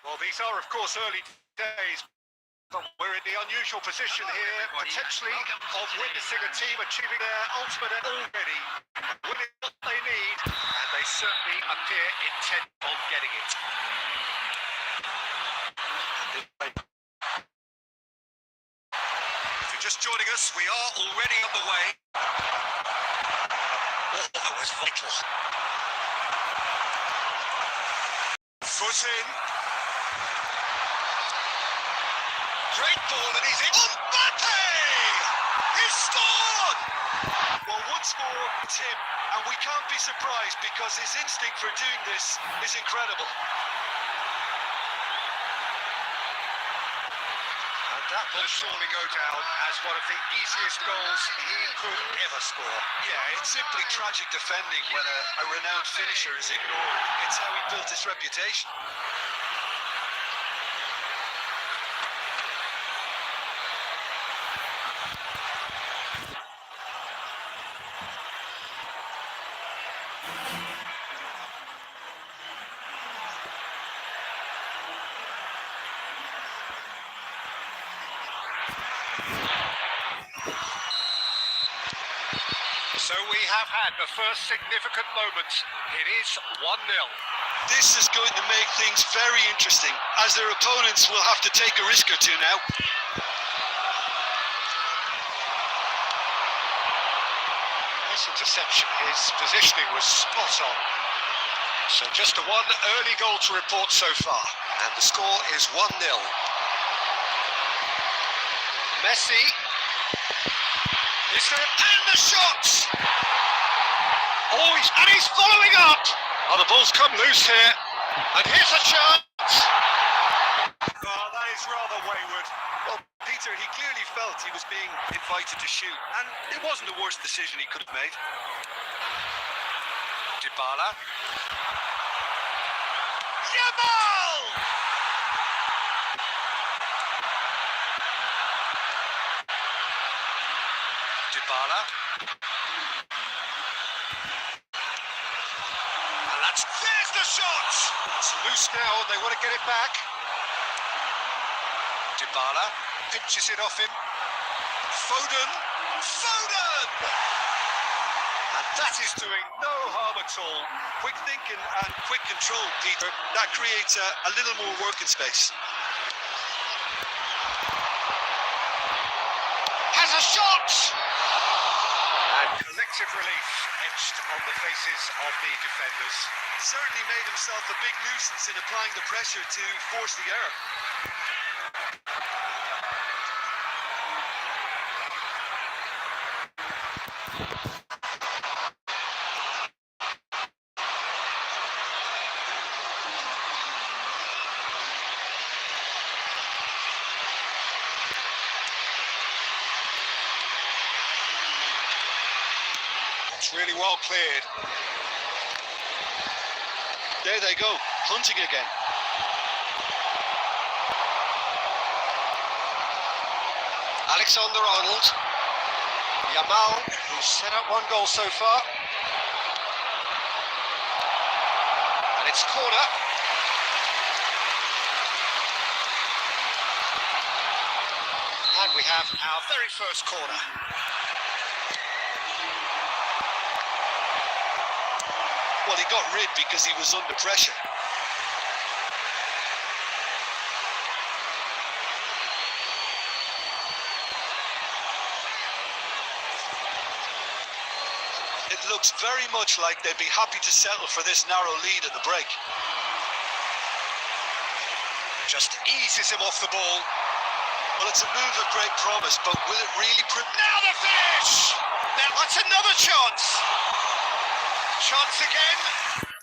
Well, these are, of course, early days, but we're in the unusual position here, potentially, of witnessing a team achieving their ultimate already, winning what they need, and they certainly appear intent on getting it. If you're just joining us, we are already on the way. Oh, that was vital. Foot in. Great ball, and he's in. Mbappe! He's scored! Well, once more, Tim, and we can't be surprised because his instinct for doing this is incredible. And that will surely go down as one of the easiest goals he could ever score. Yeah, it's simply tragic defending when a renowned finisher is ignored. It's how he built his reputation. So we have had the first significant moment. It is 1-0. This is going to make things very interesting, as their opponents will have to take a risk or two now. Nice interception. His positioning was spot on. So just a one early goal to report so far. And the score is 1-0. Messi. And the shots! Oh, he's following up! Oh, the ball's come loose here. And here's a chance! Oh, that is rather wayward. Well, Peter, he clearly felt he was being invited to shoot. And it wasn't the worst decision he could have made. Dybala. Yamal! Dybala. And there's the shot! It's loose now, they want to get it back. Dybala pinches it off him. Foden! And that is doing no harm at all. Quick thinking and quick control, Peter. That creates a little more working space. Has a shot! And collective relief etched on the faces of the defenders. Certainly made himself a big nuisance in applying the pressure to force the error. It's really well cleared. There they go, hunting again. Alexander-Arnold. Yamal, who's set up one goal so far. And it's corner. And we have our very first corner. Well, he got rid because he was under pressure. It looks very much like they'd be happy to settle for this narrow lead at the break. Just eases him off the ball. Well, it's a move of great promise, but will it really prove... Now the finish! Now that's another chance! Chance again.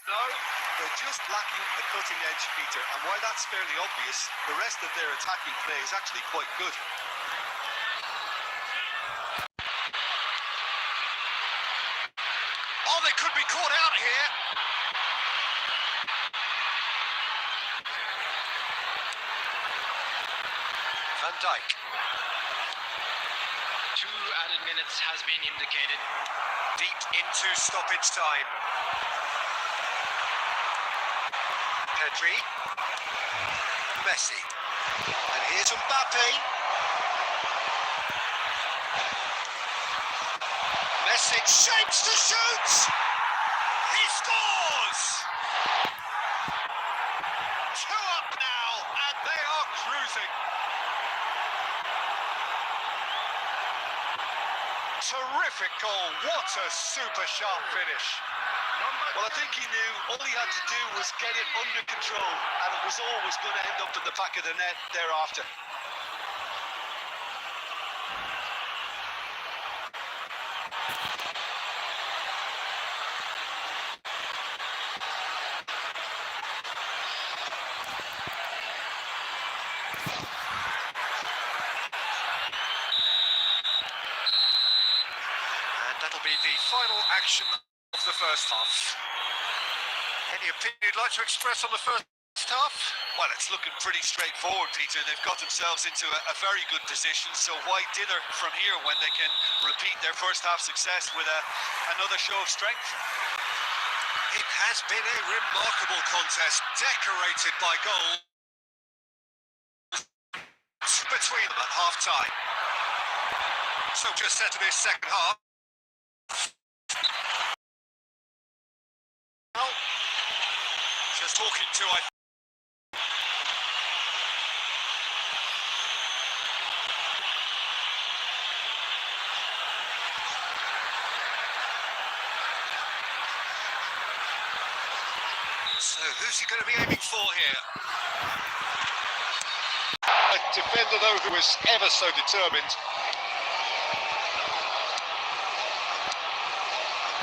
No, they're just lacking a cutting edge, Peter, and while that's fairly obvious, the rest of their attacking play is actually quite good. Oh, they could be caught out here. Van Dijk. To 2 added minutes has been indicated. Deep into stoppage time. Pedri. Messi. And here's Mbappe. Messi shapes to shoot! He scores! 2 up now, and they are cruising. Terrific goal, what a super sharp finish. Well, I think he knew all he had to do was get it under control, and it was always going to end up in the back of the net thereafter. That'll be the final action of the first half. Any opinion you'd like to express on the first half? Well, it's looking pretty straightforward, Peter. They've got themselves into a very good position, so why dither from here when they can repeat their first half success with another show of strength? It has been a remarkable contest, decorated by goals between them at half-time. So just set to this second half. Just talking to, So who's he going to be aiming for here? A defender though who was ever so determined.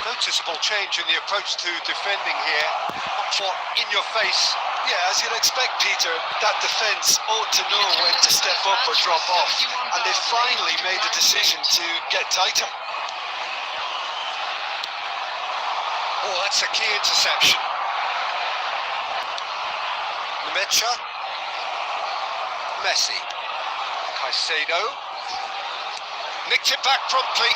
Noticeable change in the approach to defending here. Much more in your face. Yeah, as you'd expect, Peter, that defence ought to know when to step up or drop off. And they've finally made the decision to get tighter. Oh, that's a key interception. Messi. Caicedo. Nicked it back promptly.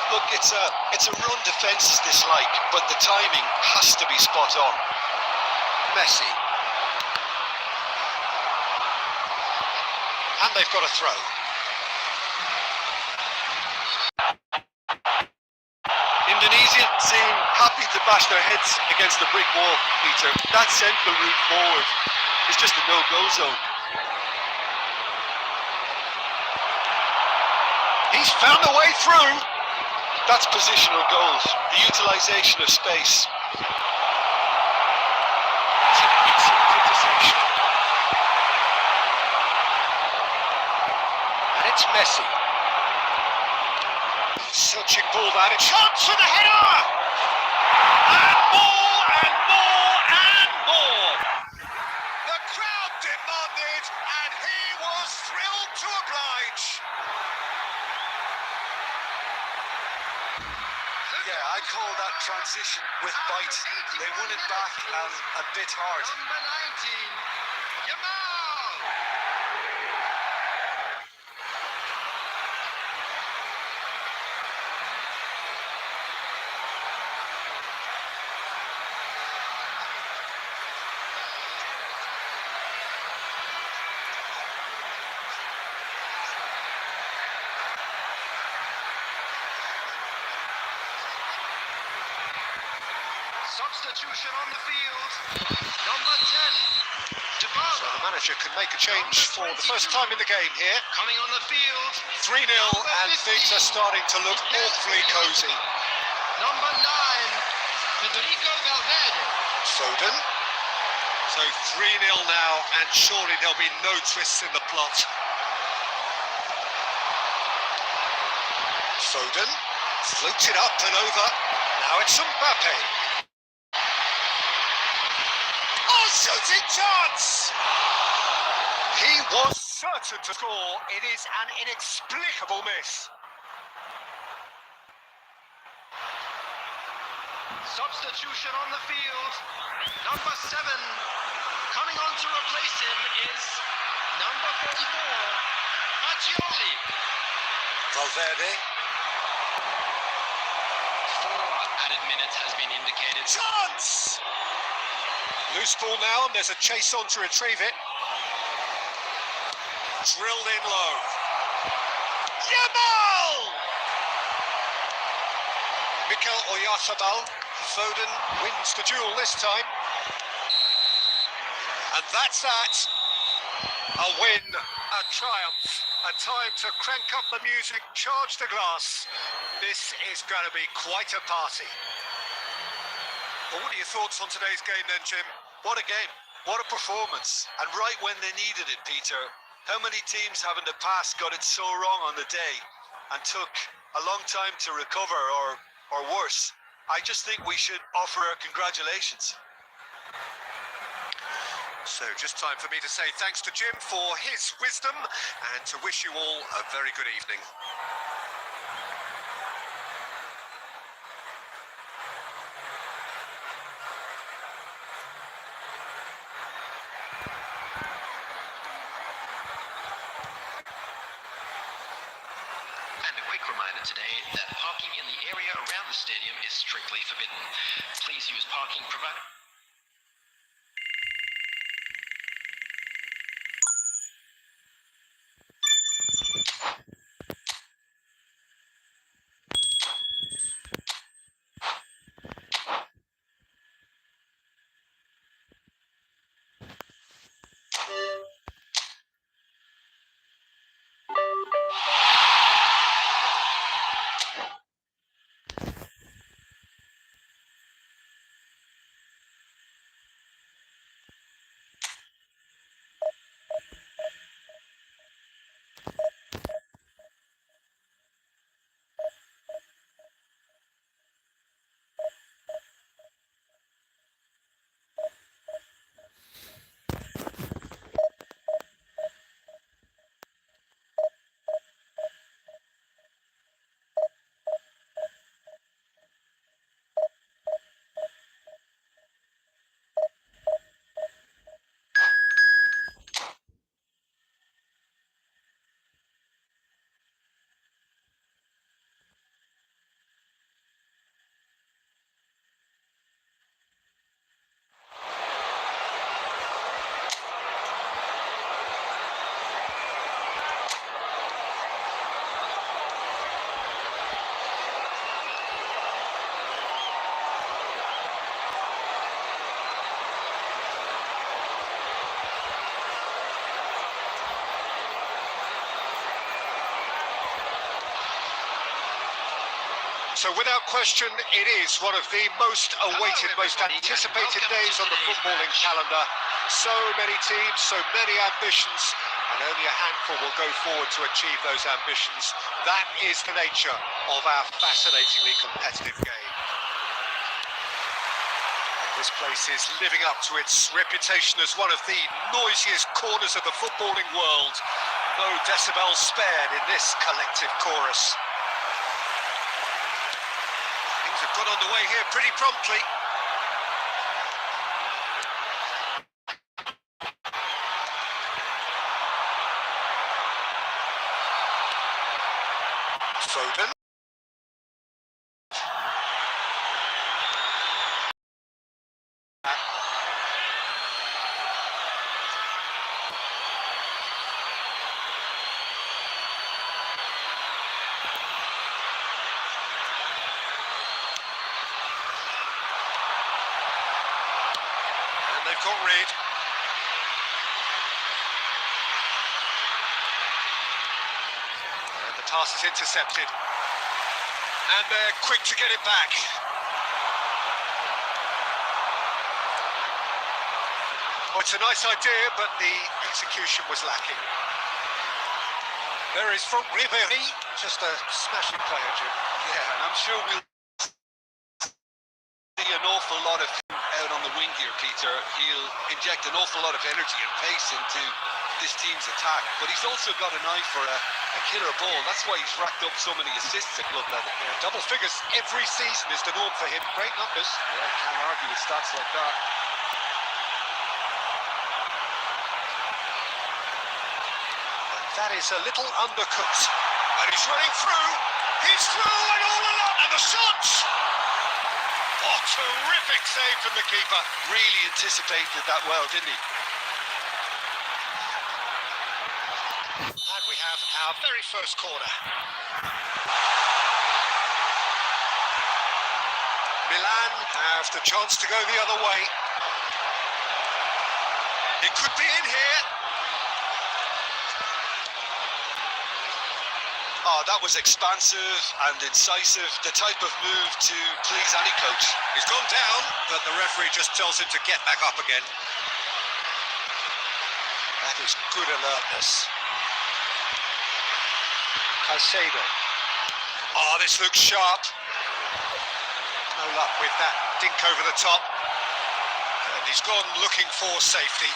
Look, it's a run defence dislike, but the timing has to be spot on. Messi. And they've got a throw. Indonesia seem happy to bash their heads against the brick wall, Peter. That central route forward is just a no-go zone. He's found a way through. That's positional goals, the utilisation of space. It's an excellent interception. And it's Messi. Searching ball down, a chance for the header! And more and more and more! The crowd demanded, and he was thrilled to oblige. Yeah, I call that transition with bite. They won it back and a bit hard. Number 19, Yamal! Substitution on the field. Number 10, So the manager can make a change for the first time in the game here. coming on the field. 3-0 and things are starting to look awfully cosy. Number 9, Federico Valverde. Foden. So 3-0 now, and surely there'll be no twists in the plot. Foden floats it up and over. Now it's Mbappe. Oh, shooting chance! He was certain to score. It is an inexplicable miss. Substitution on the field. Number 7, coming on to replace him is number 44, Fagioli. Valverde. 4 added minutes has been indicated. Chance! Loose ball now, and there's a chase on to retrieve it. Drilled in low. Yamal! Mikel Oyarzabal. Foden wins the duel this time. And that's that. A win, a triumph, a time to crank up the music, charge the glass. This is going to be quite a party. Well, what are your thoughts on today's game then, Jim? What a game, what a performance. And right when they needed it, Peter. How many teams have in the past got it so wrong on the day and took a long time to recover or worse? I just think we should offer our congratulations. So just time for me to say thanks to Jim for his wisdom and to wish you all a very good evening. And a quick reminder today that parking in the area around the stadium is strictly forbidden. Please use parking provided. So without question, it is one of the most awaited, most anticipated days on the footballing calendar. So many teams, so many ambitions, and only a handful will go forward to achieve those ambitions. That is the nature of our fascinatingly competitive game. This place is living up to its reputation as one of the noisiest corners of the footballing world. No decibels spared in this collective chorus. Things have got underway here pretty promptly. Foden. They've got Reid. And the pass is intercepted. And they're quick to get it back. Oh, it's a nice idea, but the execution was lacking. There is from Ribéry, just a smashing player, Jim. Yeah, and I'm sure we'll see an awful lot of him out on the wing here, Peter. He'll inject an awful lot of energy and pace into this team's attack, but he's also got an eye for a killer ball. That's why he's racked up so many assists at club level. Yeah, double figures every season is the norm for him. Great numbers. Yeah, can't argue with stats like that. That is a little undercooked. And he's running through. He's through and all along. And the shots! Oh, terrific save from the keeper. Really anticipated that well, didn't he? And we have our very first corner. Milan have the chance to go the other way. It could be in here. Oh, that was expansive and incisive, the type of move to please any coach. He's gone down, but the referee just tells him to get back up again. That is good alertness. Caicedo. Oh, this looks sharp. No luck with that dink over the top. And he's gone looking for safety.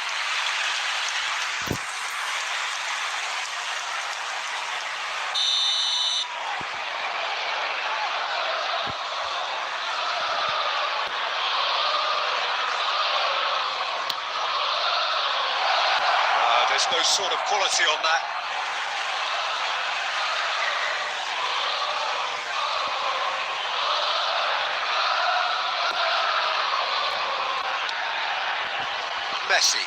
There's no sort of quality on that. Messi.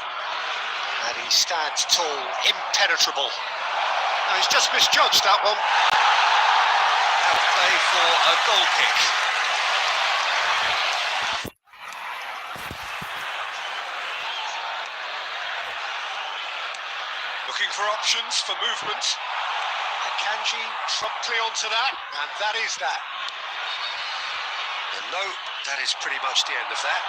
And he stands tall, impenetrable. No, he's just misjudged that one. Now play for a goal kick. Looking for options for movement. Akanji promptly onto that, and that is that. And no, that is pretty much the end of that.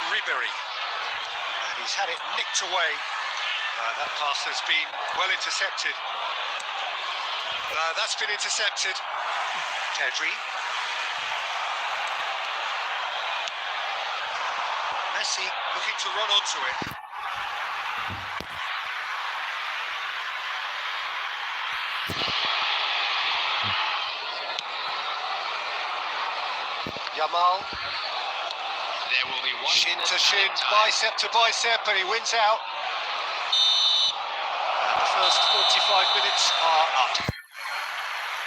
Ribery, and he's had it nicked away. That pass has been well intercepted. That's been intercepted. Pedri. Messi looking to run onto it. Yamal. There will be one Shin minute to shin, time. bicep to bicep, and he wins out. And the first 45 minutes are up.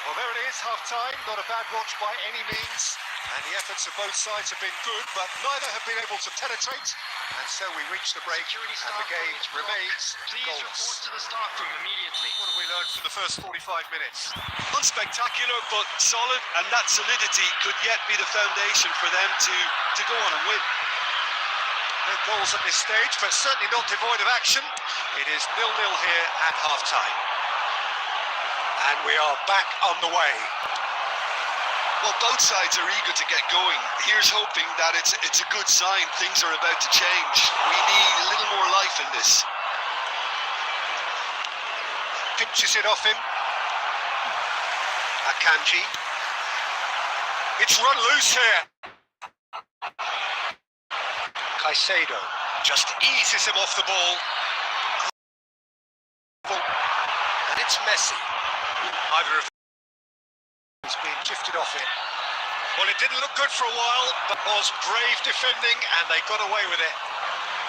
Well, there it is, half-time. Not a bad watch by any means. And the efforts of both sides have been good, but neither have been able to penetrate. And so we reach the break, Security and staff the game for each block, remains please report goalless. to the staff room immediately. What have we learned from the first 45 minutes? Unspectacular, but solid, and that solidity could yet be the foundation for them to go on and win. No goals at this stage, but certainly not devoid of action. It is 0-0 here at half-time. And we are back on the way. Well, both sides are eager to get going. Here's hoping that it's a good sign. Things are about to change. We need a little more life in this. Pinches it off him. Akanji. It's run loose here. Caicedo just eases him off the ball. And it's Messi. Either of them has been drifted off it. Well, it didn't look good for a while, but was brave defending, and they got away with it.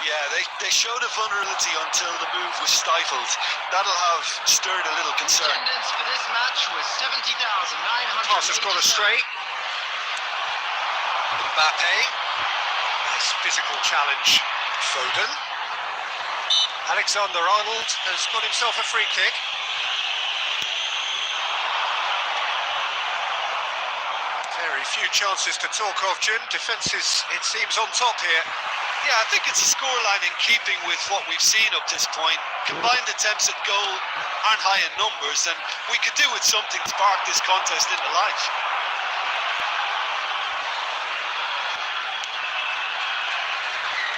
Yeah, they showed a vulnerability until the move was stifled. That'll have stirred a little concern. Attendance for this match was 70,900. Pass has gone astray. Mbappe. Nice physical challenge. Foden. Alexander-Arnold has got himself a free kick. Very few chances to talk of, Jim. Defence is, it seems, on top here. Yeah, I think it's a scoreline in keeping with what we've seen up to this point. Combined attempts at goal aren't high in numbers, and we could do with something to spark this contest into life.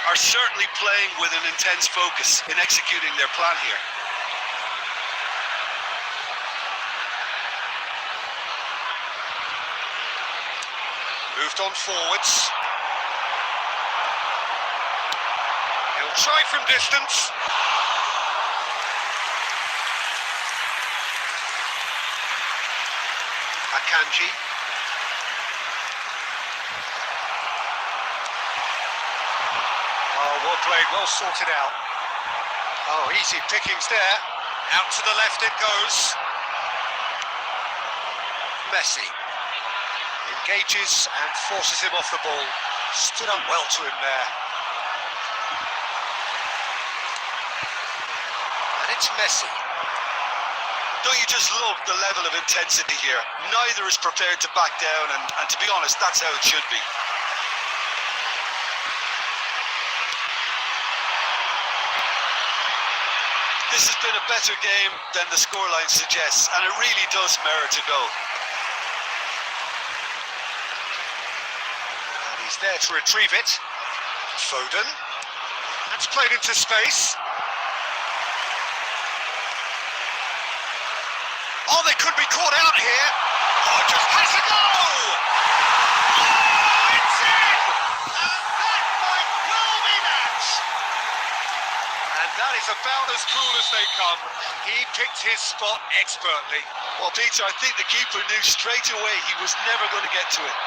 Are certainly playing with an intense focus in executing their plan here. Moved on forwards. He'll try from distance. Akanji. Oh, well played, well sorted out. Oh, easy pickings there. Out to the left it goes. Messi engages and forces him off the ball. Stood up well to him there. And it's Messi. Don't you just love the level of intensity here? Neither is prepared to back down, and to be honest, that's how it should be. This has been a better game than the scoreline suggests, and it really does merit a go. And he's there to retrieve it. Foden. That's played into space. Oh, they could be caught out here. Oh, just has to go! Oh, it's in! And that might well be that! And that is about as cool as they come. He picked his spot expertly. Well, Peter, I think the keeper knew straight away he was never going to get to it.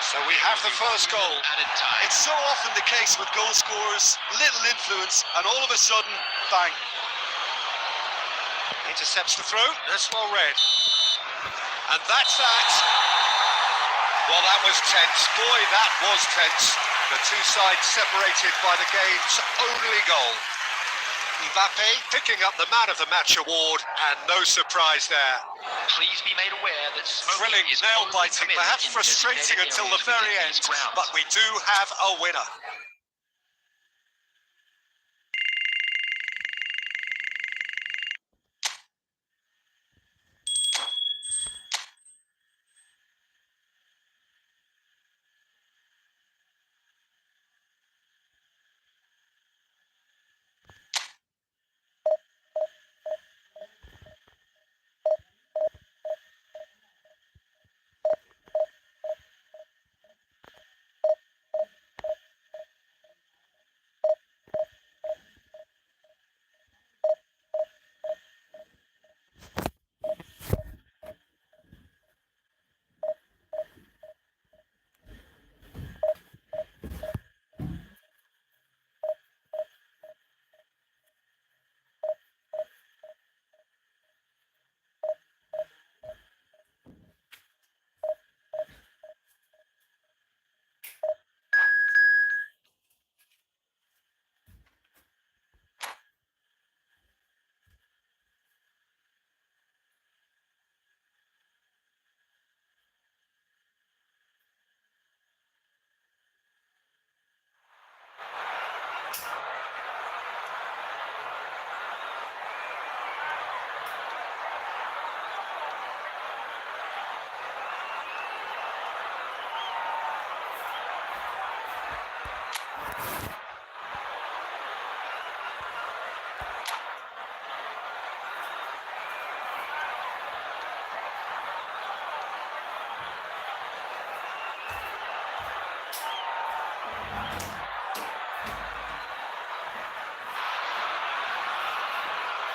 So we have the first goal. It's so often the case with goal scorers, little influence, and all of a sudden, bang. Intercepts the throw, that's well read. And that's that. Well, that was tense. Boy, that was tense. The two sides separated by the game's only goal. Mbappe picking up the Man of the Match award, and no surprise there. Please be made aware that smoking Thrilling, is nail-biting, perhaps frustrating until the very end, but we do have a winner.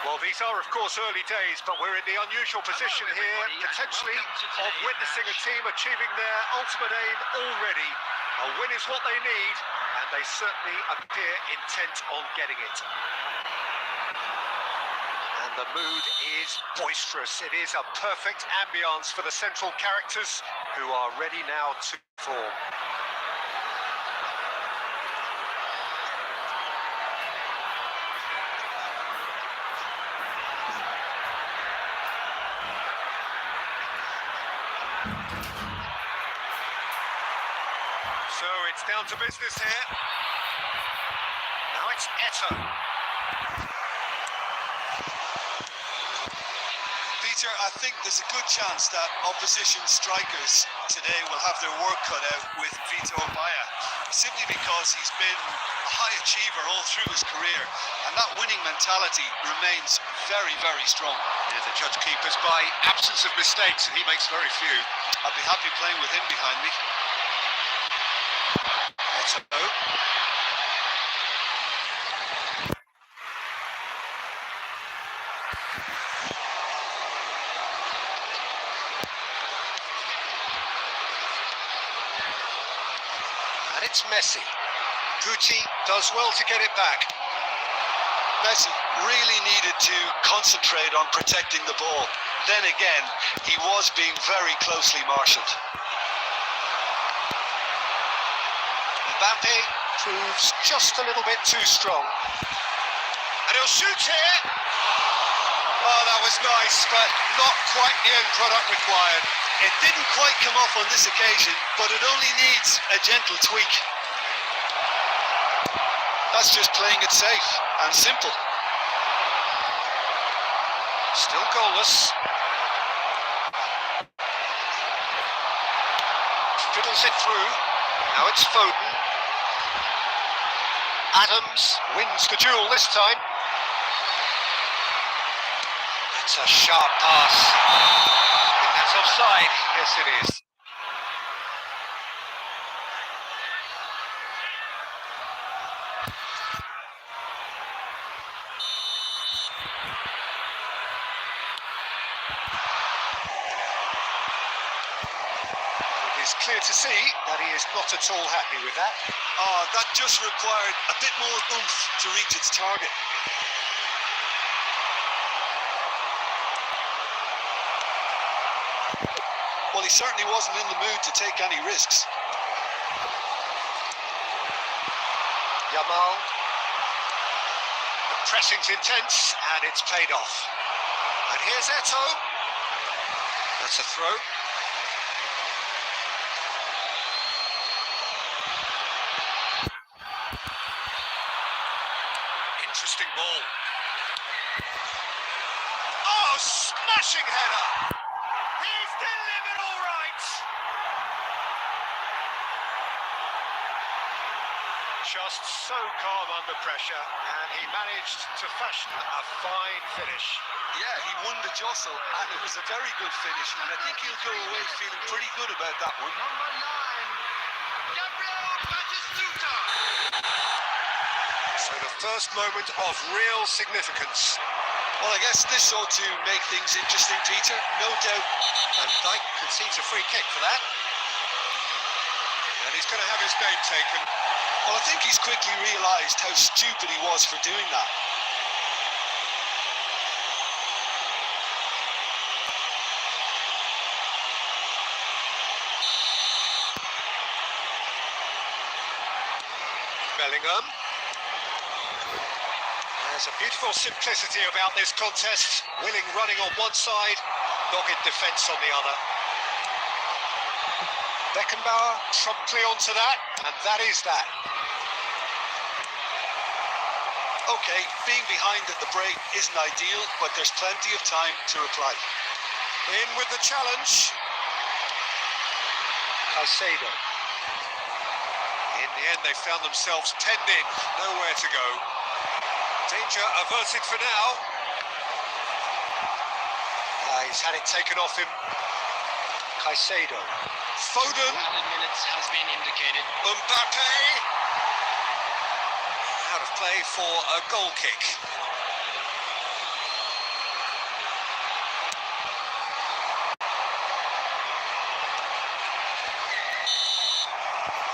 Well, these are, of course, early days, but we're in the unusual position here, potentially, of witnessing a team achieving their ultimate aim already. A win is what they need, and they certainly appear intent on getting it. And the mood is boisterous. It is a perfect ambience for the central characters, who are ready now to perform. So it's down to business here. Now it's Eto. Peter, I think there's a good chance that opposition strikers today will have their work cut out with Vito Maya, simply because he's been a high achiever all through his career, and that winning mentality remains very, very strong. Yeah, the judge keepers by absence of mistakes, and he makes very few. I'd be happy playing with him behind me. Eto. And it's Messi. Guti does well to get it back. Messi really needed to concentrate on protecting the ball. Then again, he was being very closely marshalled. Mbappe proves just a little bit too strong. And he'll shoot here. Oh, that was nice, but not quite the end product required. It didn't quite come off on this occasion, but it only needs a gentle tweak. That's just playing it safe and simple. Still goalless. Fiddles it through. Now it's Foden. Adams wins the duel this time. That's a sharp pass. I think that's offside. Yes, it is. It's clear to see that he is not at all happy with that. Oh, that just required a bit more oomph to reach its target. Well, he certainly wasn't in the mood to take any risks. Yamal. The pressing's intense and it's paid off. And here's Eto. That's a throw. Interesting ball. Oh, smashing header! He's delivered all right! Just so calm under pressure, and he managed to fashion a fine finish. Yeah, he won the jostle, and it was a very good finish, and I think he'll go away feeling pretty good about that one. Number 9, Gabriel Batistuta. So the first moment of real significance. Well, I guess this ought to make things interesting, Peter, no doubt. And Dyke concedes a free kick for that. And he's going to have his name taken. Well, I think he's quickly realised how stupid he was for doing that. Bellingham. There's a beautiful simplicity about this contest. Willing running on one side, dogged defence on the other. Beckenbauer promptly onto that, and that is that. OK, being behind at the break isn't ideal, but there's plenty of time to reply. In with the challenge. Caicedo. In the end, they found themselves penned in, nowhere to go. Danger averted for now. He's had it taken off him. Caicedo. Foden. Added minutes has been indicated. Mbappe. Out of play for a goal kick.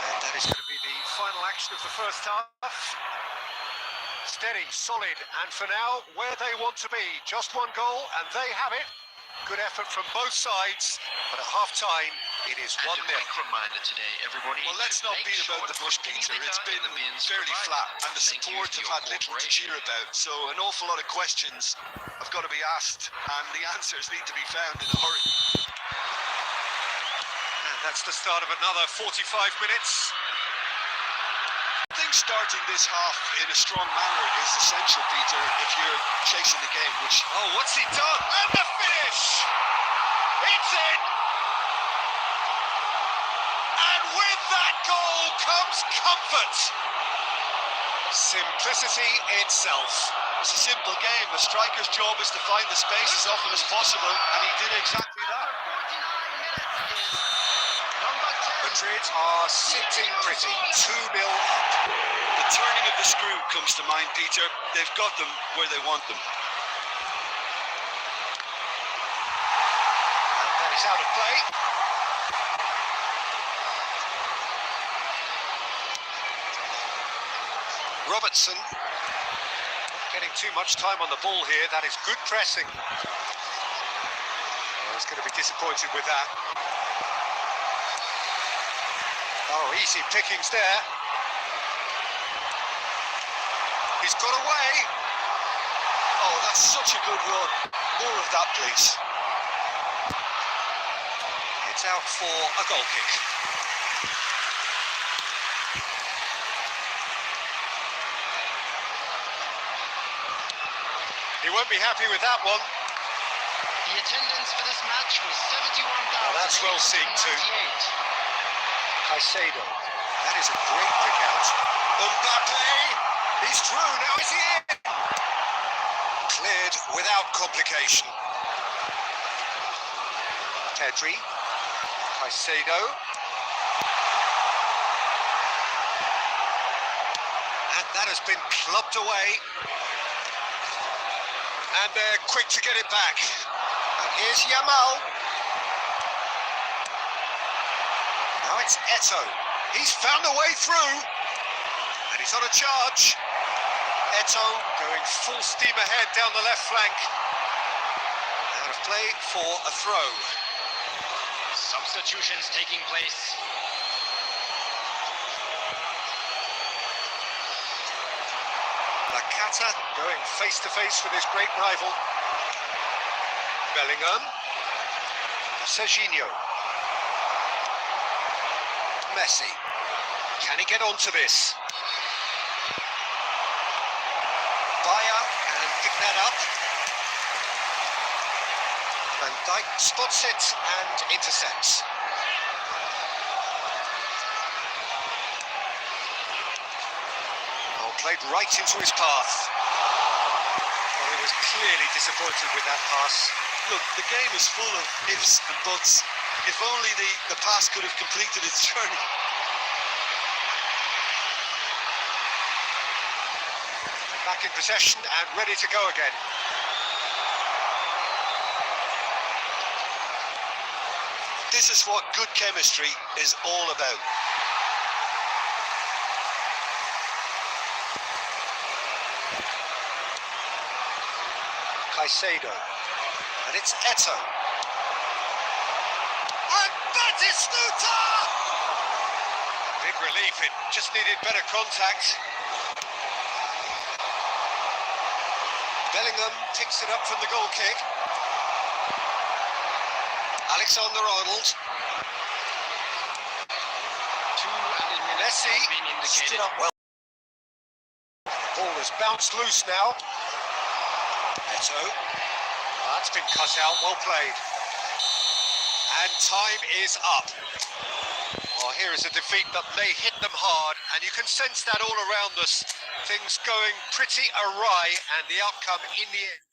And that is going to be the final action of the first half. Steady, solid, and for now, where they want to be. Just one goal, and they have it. Good effort from both sides, but at half-time, it is 1-0. And a quick reminder today, everybody. Well, let's not beat about the bush, Peter. It's been fairly flat, and the support have had little to cheer about. So an awful lot of questions have got to be asked, and the answers need to be found in a hurry. And that's the start of another 45 minutes. I think starting this half in a strong manner is essential, Peter, if you're chasing the game, which... Oh, what's he done? And the finish! It's in! And with that goal comes comfort! Simplicity itself. It's a simple game. A striker's job is to find the space as often as possible, and he did exactly that. Madrid are sitting pretty, 2-0 up. The turning of the screw comes to mind, Peter. They've got them where they want them. And that is out of play. Robertson. Not getting too much time on the ball here. That is good pressing. I was going to be disappointed with that. Oh, easy pickings there. He's got away. Oh, that's such a good run. More of that, please. It's out for a goal kick. He won't be happy with that one. The attendance for this match was 71,000. Now that's well seen too. Caicedo. That is a great pick out. Mbappe. He's through. Now is he in? Cleared without complication. Pedri. Caicedo. And that has been clubbed away. And they're quick to get it back. And here's Yamal. Now it's Eto'o. He's found a way through. And he's on a charge. Eto'o going full steam ahead down the left flank. Out of play for a throw. Substitutions taking place. Nakata going face to face with his great rival. Bellingham. Serginho. Messi. Can he get onto this? Bayer can pick that up. Van Dijk spots it and intercepts. Oh, played right into his path. Oh, he was clearly disappointed with that pass. Look, the game is full of ifs and buts. If only the pass could have completed its journey. Back in possession and ready to go again. This is what good chemistry is all about. Caicedo. And it's Eto'o. And Batistuta! Big relief, it just needed better contact. Bellingham picks it up from the goal kick. Alexander-Arnold. Messi stood up well. Ball has bounced loose now. Eto'o. That's been cut out, well played. And time is up. Well, here is a defeat that may hit them hard, and you can sense that all around us. Things going pretty awry, and the outcome in the end.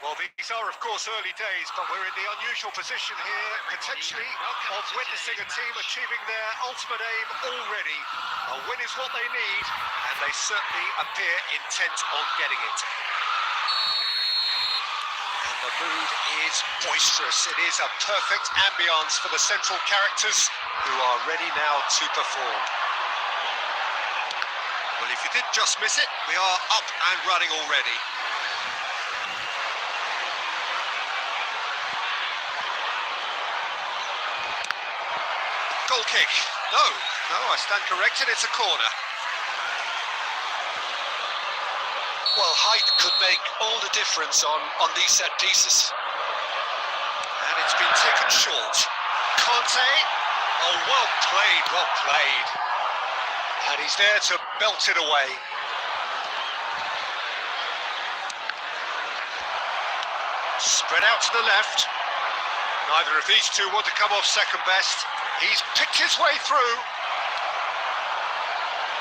Well, these are, of course, early days, but we're in the unusual position here, potentially, of witnessing a team achieving their ultimate aim already. A win is what they need, and they certainly appear intent on getting it. And the mood is boisterous. It is a perfect ambience for the central characters who are ready now to perform. Well, if you did just miss it, we are up and running already. Goal kick. No, I stand corrected, it's a corner. Well, height could make all the difference on these set pieces. And it's been taken short. Conte. Oh, well played, well played. And he's there to belt it away. Spread out to the left. Neither of these two want to come off second best. He's picked his way through.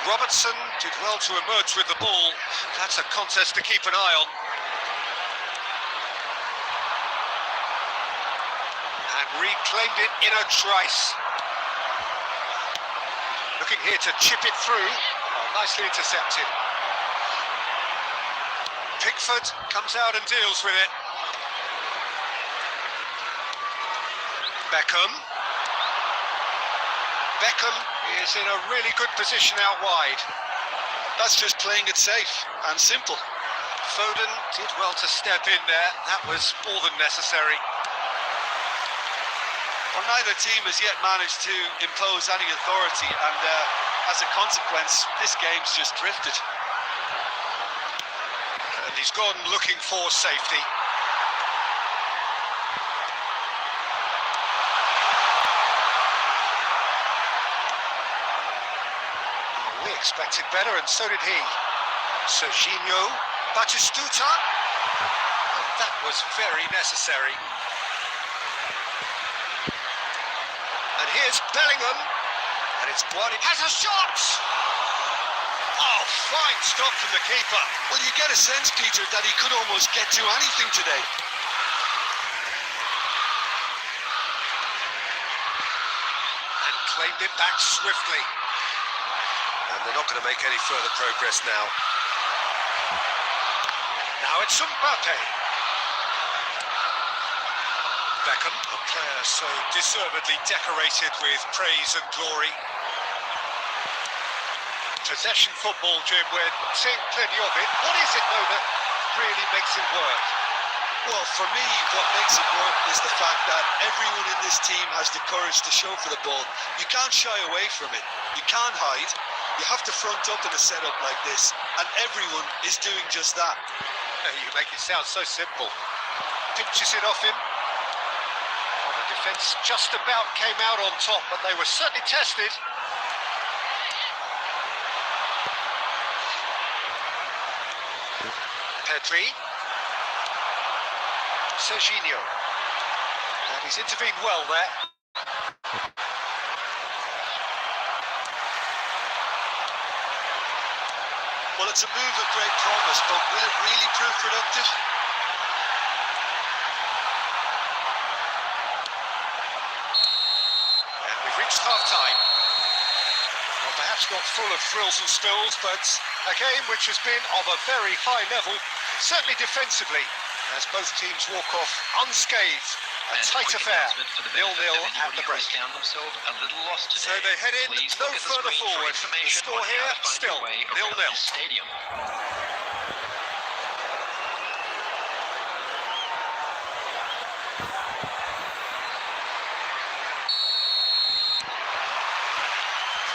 Robertson did well to emerge with the ball. That's a contest to keep an eye on. And reclaimed it in a trice. Looking here to chip it through. Oh, nicely intercepted. Pickford comes out and deals with it. Beckham is in a really good position out wide. That's just playing it safe and simple. Foden did well to step in there. That was more than necessary. Well, neither team has yet managed to impose any authority, and as a consequence, this game's just drifted. And he's gone looking for safety. We expected better, and so did he. Serginho, Batistuta, and that was very necessary. And here's Bellingham, and it's blood. It has a shot! Oh, fine stop from the keeper. Well, you get a sense, Peter, that he could almost get to anything today. And claimed it back swiftly. And they're not going to make any further progress now. Now it's Mbappe. Beckham, a player so deservedly decorated with praise and glory. Possession football, Jim, we're seeing plenty of it. What is it, though, that really makes it work? Well, for me, what makes it work is the fact that everyone in this team has the courage to show for the ball. You can't shy away from it. You can't hide. You have to front up in a setup like this, and everyone is doing just that. You make it sound so simple. Pinches it off him. Well, the defence just about came out on top, but they were certainly tested. Pedri. Serginho. And he's intervened well there. Well, it's a move of great promise, but will it really prove productive? And we've reached half-time. Well, perhaps not full of thrills and spills, but a game which has been of a very high level, certainly defensively, as both teams walk off unscathed. A tight affair, 0-0 at the break. So they head in no further forward. The score here, still 0-0.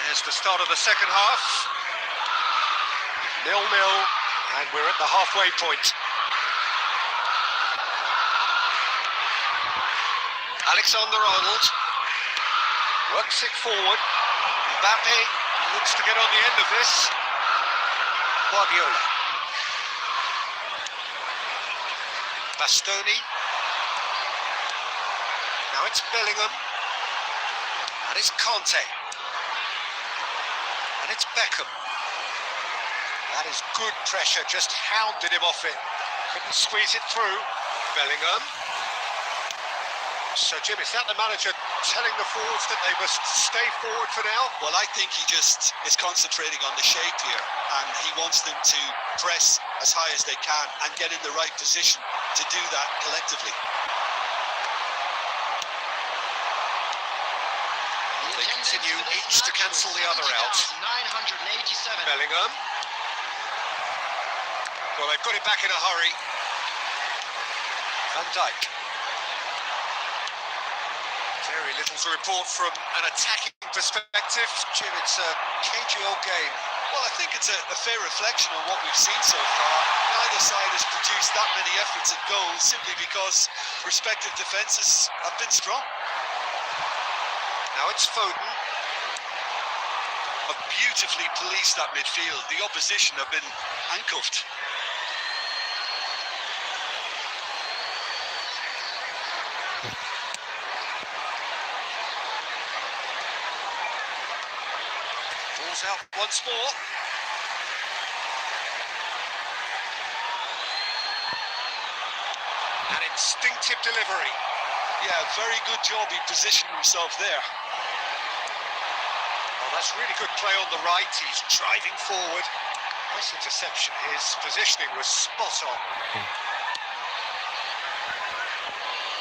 There's the start of the second half. 0-0, and we're at the halfway point. Alexander-Arnold works it forward. Mbappe looks to get on the end of this. Guardiola. Bastoni. Now it's Bellingham. And it's Conte. And it's Beckham. That is good pressure, just hounded him off it. Couldn't squeeze it through. Bellingham. So, Jim, is that the manager telling the forwards that they must stay forward for now? Well, I think he just is concentrating on the shape here, and he wants them to press as high as they can and get in the right position to do that collectively. They continue each to cancel the other out. 987. Bellingham. Well, they've got it back in a hurry. Van Dijk. Very little to report from an attacking perspective. Jim, it's a cagey old game. Well, I think it's a fair reflection on what we've seen so far. Neither side has produced that many efforts at goals simply because respective defences have been strong. Now it's Foden. Have beautifully policed that midfield. The opposition have been handcuffed. Ball's out once more. An instinctive delivery. Yeah, very good job. He positioned himself there. Oh, that's really good play on the right. He's driving forward. Nice interception. His positioning was spot on.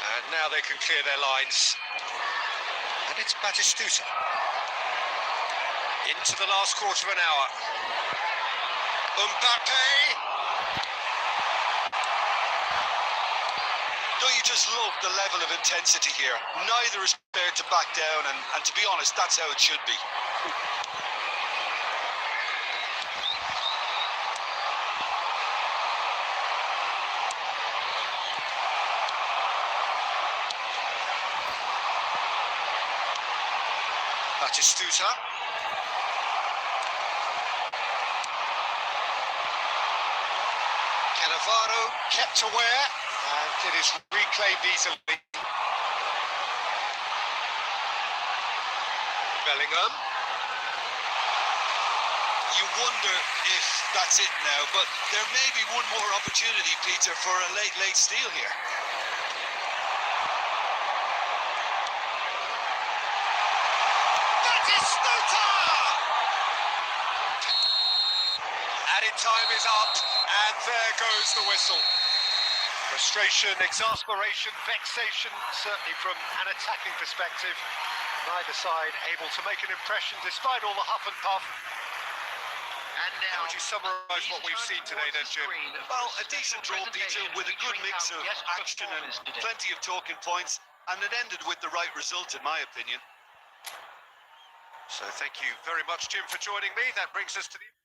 And now they can clear their lines. And it's Batistuta. Into the last quarter of an hour. Mbappe. Don't you just love the level of intensity here? Neither is prepared to back down, and to be honest, that's how it should be. Batistuta. Cannavaro kept aware, and it is reclaimed easily. Bellingham. You wonder if that's it now, but there may be one more opportunity, Peter, for a late steal here. Batistuta! Added time is up, and there goes the whistle. Frustration, exasperation, vexation, certainly from an attacking perspective. Neither side able to make an impression despite all the huff and puff. And now, How would you summarise what we've seen today then, Jim? Well, a decent draw, Peter, with a good mix of action and plenty of talking points, and it ended with the right result, in my opinion. So thank you very much, Jim, for joining me. That brings us to the...